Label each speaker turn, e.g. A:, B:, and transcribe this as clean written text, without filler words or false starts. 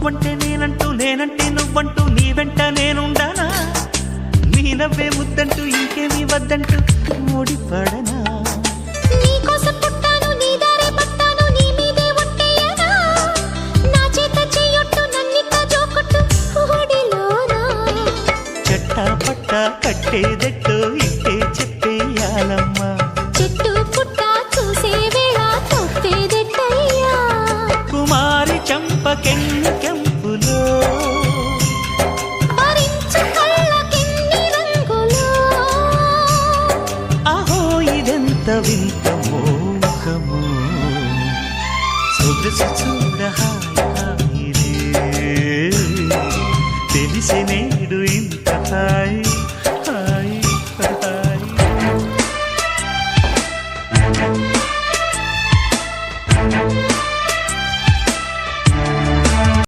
A: నువ్వంటే నేనంటూ నేనంటే నువ్వంటూ నీ వెంట నేనుండానా నీ నవ్వే ముద్దంటూ ఇంకేమీ వద్దంటూ ముడిపడనా
B: నీకోసం పుట్టాను నీ దారే పట్టాను నీ మీదే ఒట్టేయనా నా చేత చెయ్యొట్టు నన్నిట్ట జోకొట్టు ఓడిలోనా
A: చెట్టా పట్టా కట్టేదెట్టో ఇట్టే చెప్పేయాలమ్మా
B: చెట్టు పుట్ట చూసే వేళ తప్పేదెట్టయ్యా
A: కుమారి చంపకెన్ని కెంపులో
B: భరించు కళ్ళకెన్ని రంగులో
A: అహో ఇదెంత వింత మోహము సొగసు చూడ హాయిరే తెలిసి నేడు ఇంత